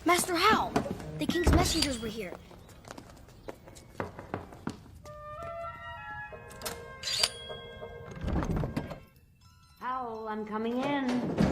Master Hal! The king's messengers were here. Hal, I'm coming in.